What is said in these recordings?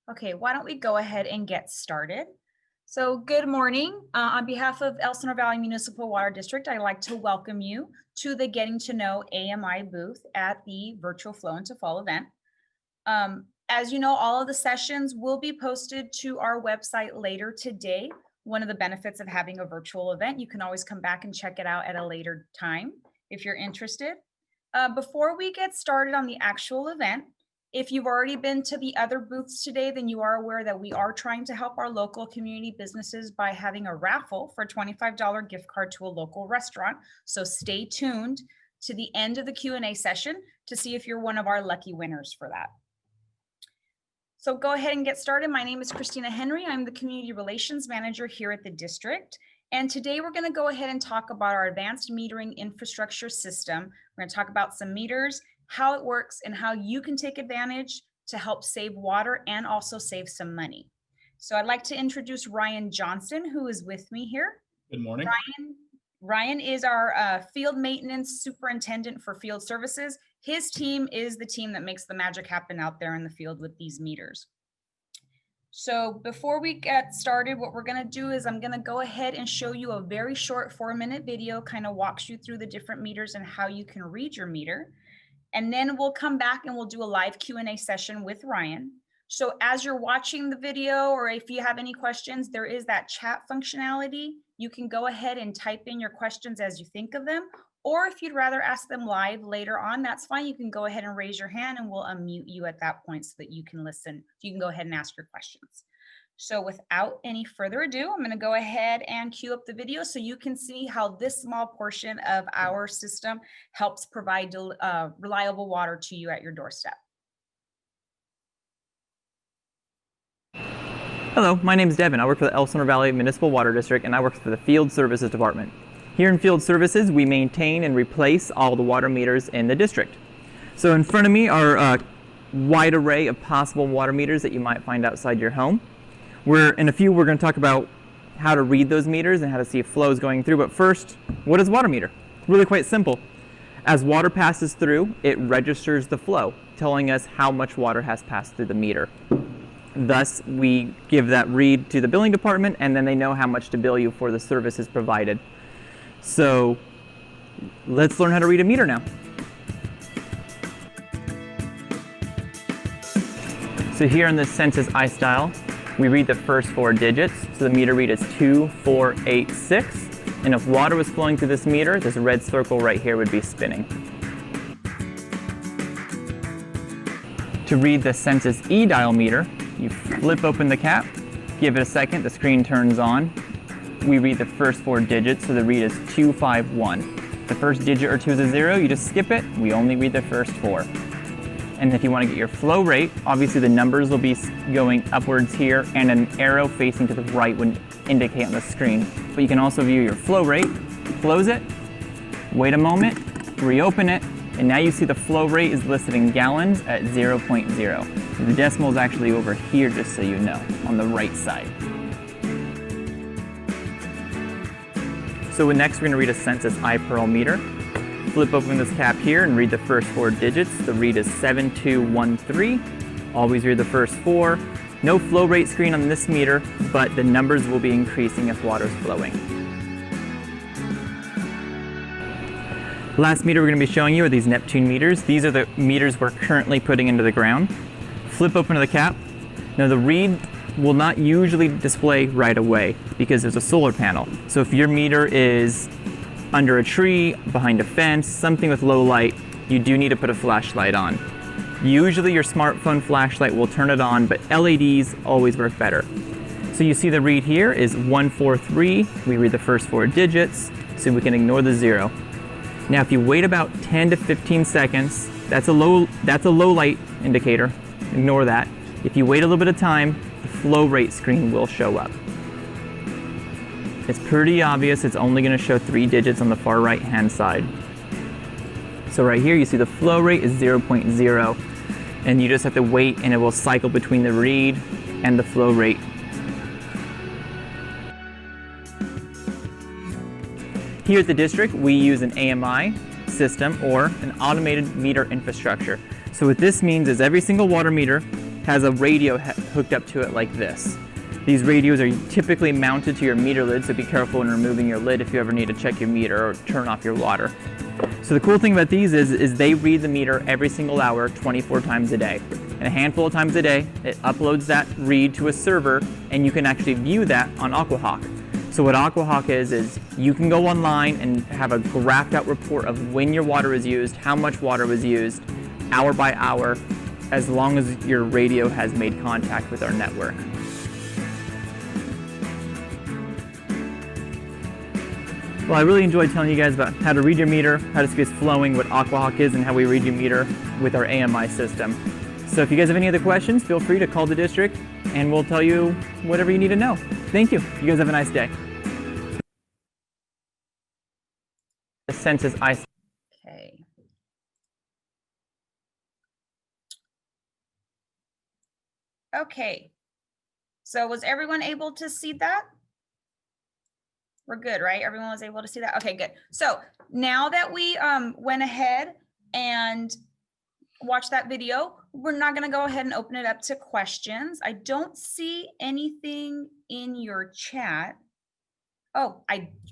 Okay, why don't we go ahead and get started? So good morning. On behalf of Elsinore Valley Municipal Water District, I'd like to welcome you to the Getting to Know AMI booth at the Virtual Flow into Fall event. As you know, all of the sessions will be posted to our website later today. One of the benefits of having a virtual event, you can always come back and check it out at a later time if you're interested. Before we get started on the actual event, if you've already been to the other booths today, then you are aware that we are trying to help our local community businesses by having a raffle for a $25 gift card to a local restaurant. So stay tuned to the end of the Q&A session to see if you're one of our lucky winners for that. So go ahead and get started. My name is Christina Henry. I'm the Community Relations Manager here at the district. And today we're going to go ahead and talk about our advanced metering infrastructure system. We're going to talk about some meters, how it works, and how you can take advantage to help save water and also save some money. So I'd like to introduce Ryan Johnson, who is with me here. Good morning. Ryan is our field maintenance superintendent for field services. His team is the team that makes the magic happen out there in the field with these meters. So before we get started, what we're going to do is I'm going to go ahead and show you a very short 4-minute video, kind of walks you through the different meters and how you can read your meter. And then we'll come back and we'll do a live Q&A session with Ryan. So as you're watching the video, or if you have any questions, there is that chat functionality. You can go ahead and type in your questions as you think of them. Or if you'd rather ask them live later on, that's fine. You can go ahead and raise your hand and we'll unmute you at that point so that you can listen. You can go ahead and ask your questions. So without any further ado, I'm going to go ahead and cue up the video so you can see how this small portion of our system helps provide reliable water to you at your doorstep. Hello, my name is Devin. I work for the Elsinore Valley Municipal Water District and I work for the Field Services Department. Here in Field Services, we maintain and replace all the water meters in the district. So in front of me are a wide array of possible water meters that you might find outside your home. In a few, we're going to talk about how to read those meters and how to see if flow is going through. But first, what is a water meter? Really quite simple. As water passes through, it registers the flow, telling us how much water has passed through the meter. Thus, we give that read to the billing department, and then they know how much to bill you for the services provided. So let's learn how to read a meter now. So here in the census I-style, we read the first 4 digits. So the meter read is 2486. And if water was flowing through this meter, this red circle right here would be spinning. To read the census E-dial meter, you flip open the cap, give it a second, the screen turns on. We read the first 4 digits, so the read is 251. The first digit or 2 is a 0, you just skip it. We only read the first 4. And if you want to get your flow rate, obviously the numbers will be going upwards here, and an arrow facing to the right would indicate on the screen. But you can also view your flow rate, close it, wait a moment, reopen it, and now you see the flow rate is listed in gallons at 0.0. The decimal is actually over here, just so you know, on the right side. So next we're going to read a census I-pearl meter. Flip open this cap here and read the first 4 digits. The read is 7213. Always read the first 4. No flow rate screen on this meter, but the numbers will be increasing if water is flowing. Last meter we're going to be showing you are these Neptune meters. These are the meters we're currently putting into the ground. Flip open the cap. Now the read will not usually display right away because there's a solar panel. So if your meter is under a tree, behind a fence, something with low light, you do need to put a flashlight on. Usually your smartphone flashlight will turn it on, but LEDs always work better. So you see the read here is 143. We read the first 4 digits, so we can ignore the 0. Now if you wait about 10 to 15 seconds, that's a low light indicator. Ignore that. If you wait a little bit of time, the flow rate screen will show up. It's pretty obvious it's only going to show 3 digits on the far right hand side. So right here you see the flow rate is 0.0, and you just have to wait and it will cycle between the read and the flow rate. Here at the district we use an AMI system, or an automated meter infrastructure. So what this means is every single water meter has a radio hooked up to it like this. These radios are typically mounted to your meter lid, so be careful when removing your lid if you ever need to check your meter or turn off your water. So the cool thing about these is they read the meter every single hour, 24 times a day. And a handful of times a day, it uploads that read to a server, and you can actually view that on AquaHawk. So what AquaHawk is you can go online and have a graphed out report of when your water was used, how much water was used, hour by hour, as long as your radio has made contact with our network. Well, I really enjoyed telling you guys about how to read your meter, how to see if it's flowing, what AquaHawk is, and how we read your meter with our AMI system. So if you guys have any other questions, feel free to call the district and we'll tell you whatever you need to know. Thank you. You guys have a nice day. The census Okay. Okay. So was everyone able to see that? We're good, right? Everyone was able to see that? Okay, good. So now that we went ahead and watched that video, we're not gonna go ahead and open it up to questions. I don't see anything in your chat. Oh,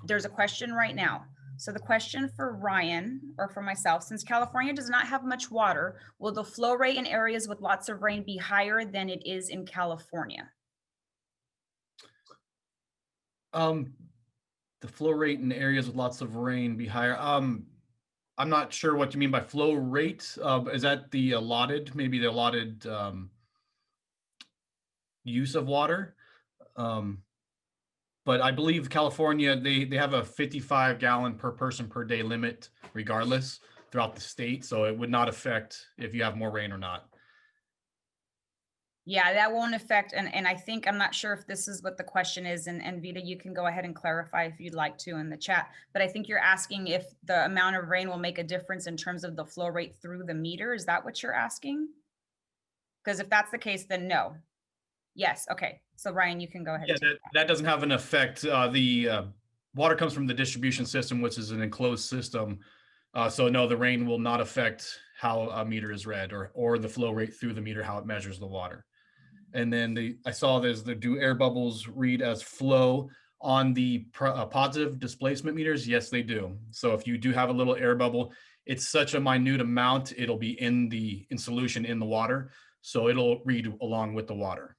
there's a question right now. So the question for Ryan or for myself, since California does not have much water, will the flow rate in areas with lots of rain be higher than it is in California? The flow rate in areas with lots of rain be higher. I'm not sure what you mean by flow rate. Is that the allotted, maybe the allotted use of water? But I believe California, they have a 55 gallon per person per day limit regardless throughout the state. So it would not affect if you have more rain or not. Yeah, that won't affect, and I think, I'm not sure if this is what the question is, and Vita, you can go ahead and clarify if you'd like to in the chat, but I think you're asking if the amount of rain will make a difference in terms of the flow rate through the meter. Is that what you're asking? Because if that's the case, then no. Yes, okay. So Ryan, you can go ahead. Yeah, that doesn't have an effect. The water comes from the distribution system, which is an enclosed system. So no, the rain will not affect how a meter is read or the flow rate through the meter, how it measures the water. And then I saw do air bubbles read as flow on the positive displacement meters? Yes, they do. So if you do have a little air bubble, it's such a minute amount, it'll be in solution in the water. So it'll read along with the water.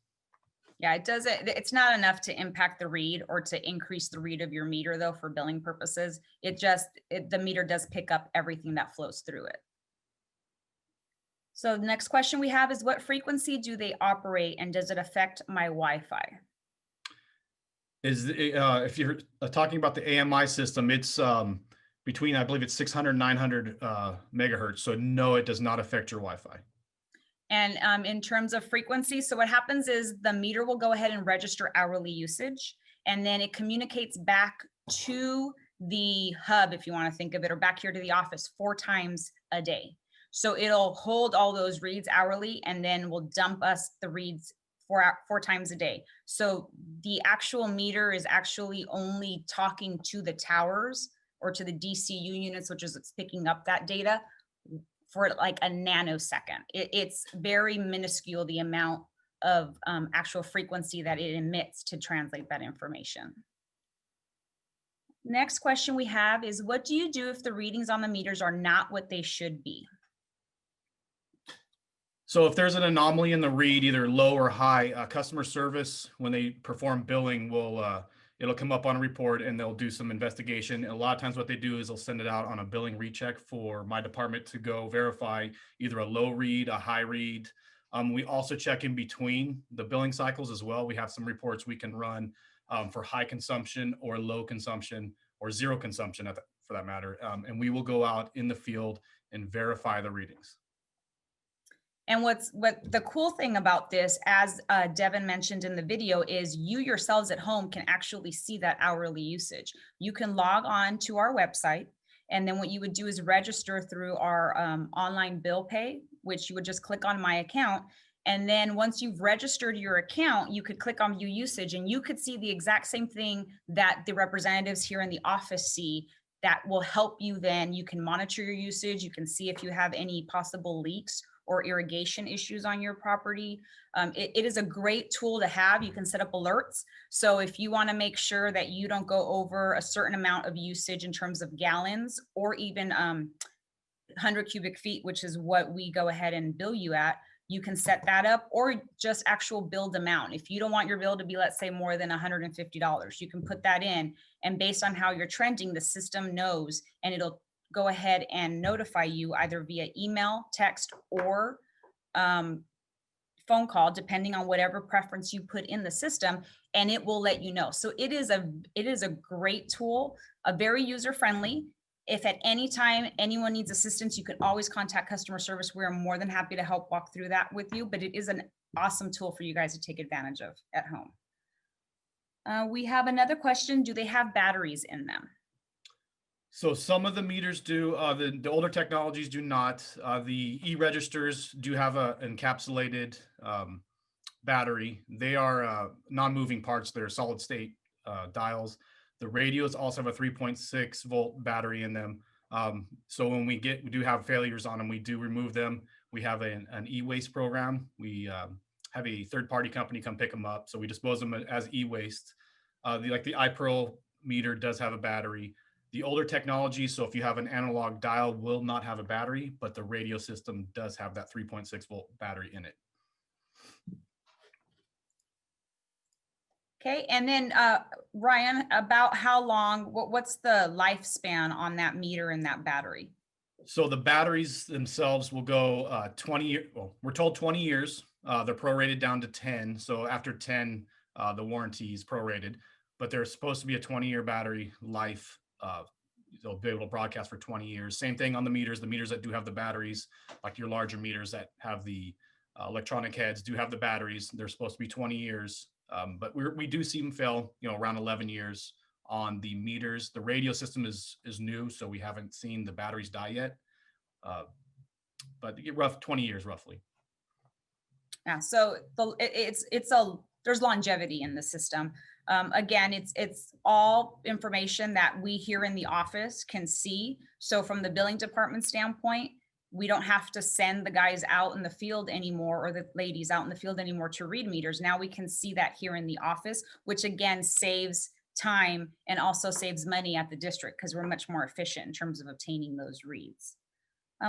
Yeah, it doesn't, it's not enough to impact the read or to increase the read of your meter though, for billing purposes. The meter does pick up everything that flows through it. So the next question we have is, what frequency do they operate and does it affect my Wi-Fi? If you're talking about the AMI system, it's between, I believe it's 600, 900 megahertz. So no, it does not affect your Wi-Fi. And in terms of frequency, so what happens is the meter will go ahead and register hourly usage, and then it communicates back to the hub, if you want to think of it, or back here to the office 4 times a day. So it'll hold all those reads hourly and then will dump us the reads 4 times a day. So the actual meter is actually only talking to the towers or to the DCU units, which is it's picking up that data for like a nanosecond. It's very minuscule, the amount of actual frequency that it emits to translate that information. Next question we have is, what do you do if the readings on the meters are not what they should be? So if there's an anomaly in the read, either low or high, customer service, when they perform billing, it'll come up on a report and they'll do some investigation. And a lot of times what they do is they'll send it out on a billing recheck for my department to go verify either a low read, a high read. We also check in between the billing cycles as well. We have some reports we can run for high consumption or low consumption or zero consumption for that matter. And we will go out in the field and verify the readings. And what the cool thing about this, as Devin mentioned in the video, is you yourselves at home can actually see that hourly usage. You can log on to our website, and then what you would do is register through our online bill pay, which you would just click on my account. And then once you've registered your account, you could click on view usage and you could see the exact same thing that the representatives here in the office see. That will help you then. You can monitor your usage. You can see if you have any possible leaks or irrigation issues on your property. It is a great tool to have. You can set up alerts. So if you want to make sure that you don't go over a certain amount of usage in terms of gallons, or even 100 cubic feet, which is what we go ahead and bill you at, you can set that up, or just actual billed amount. If you don't want your bill to be, let's say, more than $150, you can put that in, and based on how you're trending, the system knows, and it'll go ahead and notify you either via email, text, or phone call, depending on whatever preference you put in the system, and it will let you know. So it is a great tool, a very user friendly. If at any time anyone needs assistance, you can always contact customer service. We're more than happy to help walk through that with you, but it is an awesome tool for you guys to take advantage of at home. We have another question. Do they have batteries in them? So some of the meters do, the older technologies do not. The e-registers do have a encapsulated battery. They are non-moving parts. They're solid state dials. The radios also have a 3.6 volt battery in them. So when we do have failures on them, we do remove them. We have an e-waste program. We have a third-party company come pick them up. So we dispose them as e-waste. Like the iPearl meter does have a battery. The older technology, so if you have an analog dial, will not have a battery, but the radio system does have that 3.6 volt battery in it. Okay, and then Ryan, about how long, what's the lifespan on that meter and that battery? So the batteries themselves will go 20 years. Well, we're told 20 years. They're prorated down to 10. So after 10, the warranty is prorated, but there's supposed to be a 20-year battery life. They'll be able to broadcast for 20 years. Same thing on the meters that do have the batteries, like your larger meters that have the electronic heads do have the batteries. They're supposed to be 20 years. But we do see them fail, around 11 years on the meters. The radio system is new, so we haven't seen the batteries die yet. But rough 20 years roughly. Yeah, so there's longevity in the system. Again, it's all information that we here in the office can see. So from the billing department standpoint, we don't have to send the guys out in the field anymore, or the ladies out in the field anymore, to read meters. Now we can see that here in the office, which again saves time and also saves money at the district, because we're much more efficient in terms of obtaining those reads.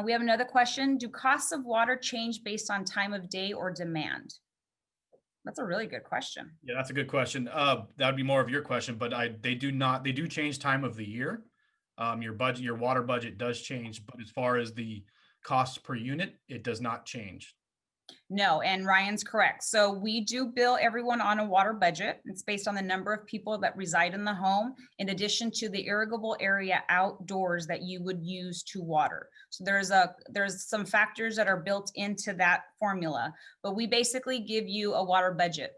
We have another question. Do costs of water change based on time of day or demand? That's a really good question. Yeah, that's a good question. That would be more of your question, but they do change time of the year. Your water budget does change, but as far as the cost per unit, it does not change. No, and Ryan's correct. So we do bill everyone on a water budget. It's based on the number of people that reside in the home, in addition to the irrigable area outdoors that you would use to water. So there's some factors that are built into that formula, but we basically give you a water budget.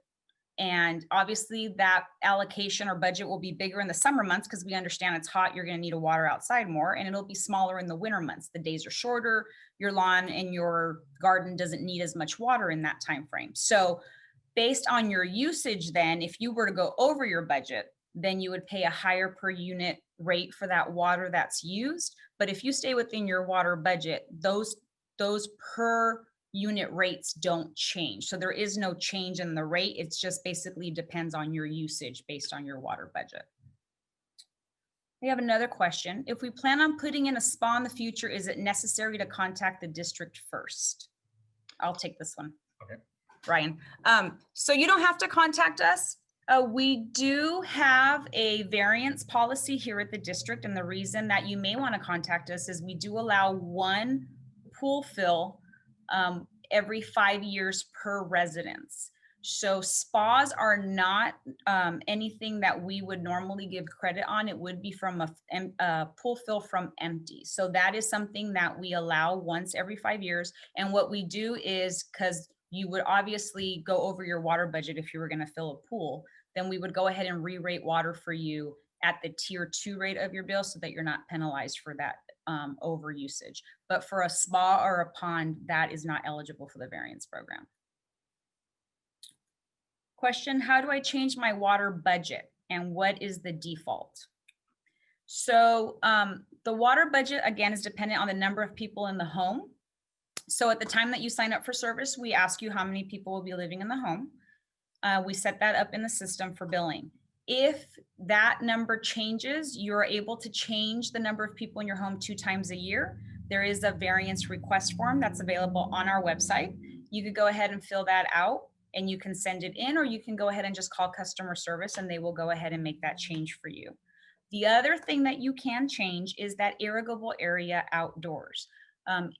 And obviously that allocation or budget will be bigger in the summer months, because we understand it's hot, you're going to need to water outside more, and it'll be smaller in the winter months. The days are shorter, your lawn and your garden doesn't need as much water in that time frame. So based on your usage, then if you were to go over your budget, then you would pay a higher per unit rate for that water that's used. But if you stay within your water budget, those per unit rates don't change. So there is no change in the rate. It's just basically depends on your usage based on your water budget. We have another question. If we plan on putting in a spa in the future, is it necessary to contact the district first? I'll take this one. Okay. Ryan. So you don't have to contact us. We do have a variance policy here at the district. And the reason that you may want to contact us is we do allow one pool fill every 5 years per residence. So spas are not anything that we would normally give credit on. It would be from a pool fill from empty. So that is something that we allow once every 5 years. And what we do is, because you would obviously go over your water budget if you were going to fill a pool, then we would go ahead and re-rate water for you at the tier 2 rate of your bill, so that you're not penalized for that over usage. But for a spa or a pond, that is not eligible for the variance program. Question, how do I change my water budget and what is the default? So the water budget, again, is dependent on the number of people in the home. So at the time that you sign up for service, we ask you how many people will be living in the home. We set that up in the system for billing. If that number changes, you're able to change the number of people in your home 2 times a year. There is a variance request form that's available on our website. You could go ahead and fill that out and you can send it in, or you can go ahead and just call customer service and they will go ahead and make that change for you. The other thing that you can change is that irrigable area outdoors.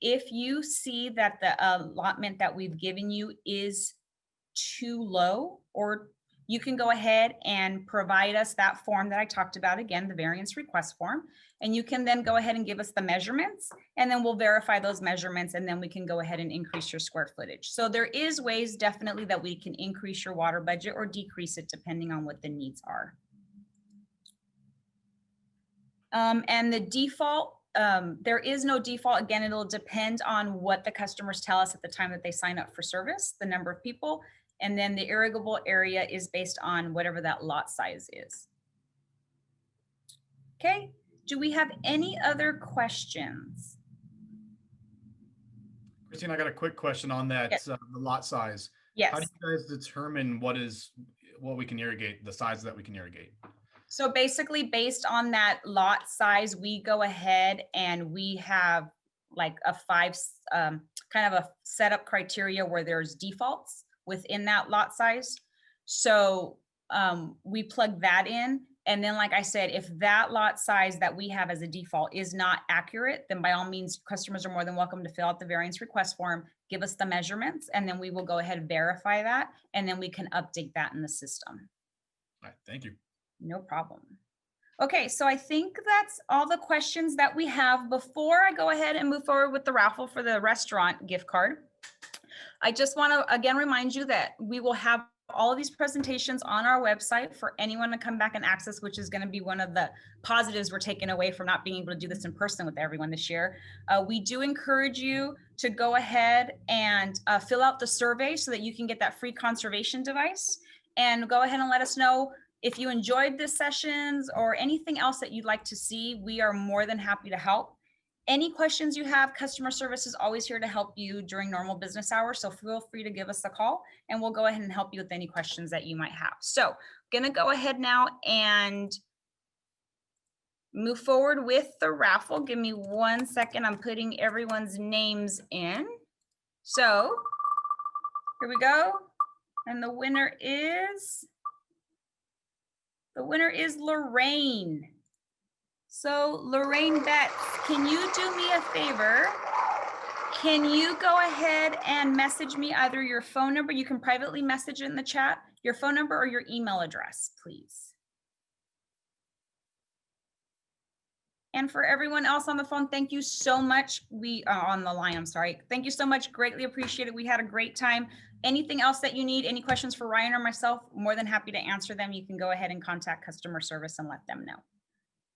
If you see that the allotment that we've given you is too low, or you can go ahead and provide us that form that I talked about, again, the variance request form, and you can then go ahead and give us the measurements, and then we'll verify those measurements, and then we can go ahead and increase your square footage. So there is ways definitely that we can increase your water budget or decrease it depending on what the needs are. And the default, there is no default. Again, it'll depend on what the customers tell us at the time that they sign up for service, the number of people, and then the irrigable area is based on whatever that lot size is. Okay, do we have any other questions? Christine, I got a quick question on that, Yes. the lot size. Yes. How do you guys determine what we can irrigate, the size that we can irrigate? So basically based on that lot size, we go ahead and we have like a kind of a setup criteria where there's defaults within that lot size. So we plug that in. And then, like I said, if that lot size that we have as a default is not accurate, then by all means, customers are more than welcome to fill out the variance request form, give us the measurements, and then we will go ahead and verify that. And then we can update that in the system. All right, thank you. No problem. Okay, so I think that's all the questions that we have. Before I go ahead and move forward with the raffle for the restaurant gift card, I just want to again remind you that we will have all of these presentations on our website for anyone to come back and access, which is going to be one of the positives we're taking away from not being able to do this in person with everyone this year. We do encourage you to go ahead and fill out the survey so that you can get that free conservation device, and go ahead and let us know if you enjoyed the sessions or anything else that you'd like to see. We are more than happy to help. Any questions you have, customer service is always here to help you during normal business hours. So feel free to give us a call and we'll go ahead and help you with any questions that you might have. So gonna go ahead now and move forward with the raffle. Give me 1 second. I'm putting everyone's names in. So here we go. And the winner is Lorraine. So Lorraine Betts, can you do me a favor? Can you go ahead and message me either your phone number, you can privately message it in the chat, your phone number or your email address, please. And for everyone else on the phone, thank you so much. On the line, I'm sorry. Thank you so much, greatly appreciate it. We had a great time. Anything else that you need, any questions for Ryan or myself, more than happy to answer them. You can go ahead and contact customer service and let them know.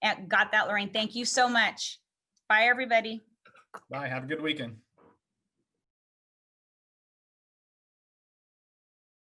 And got that, Lorraine. Thank you so much. Bye, everybody. Bye. Have a good weekend.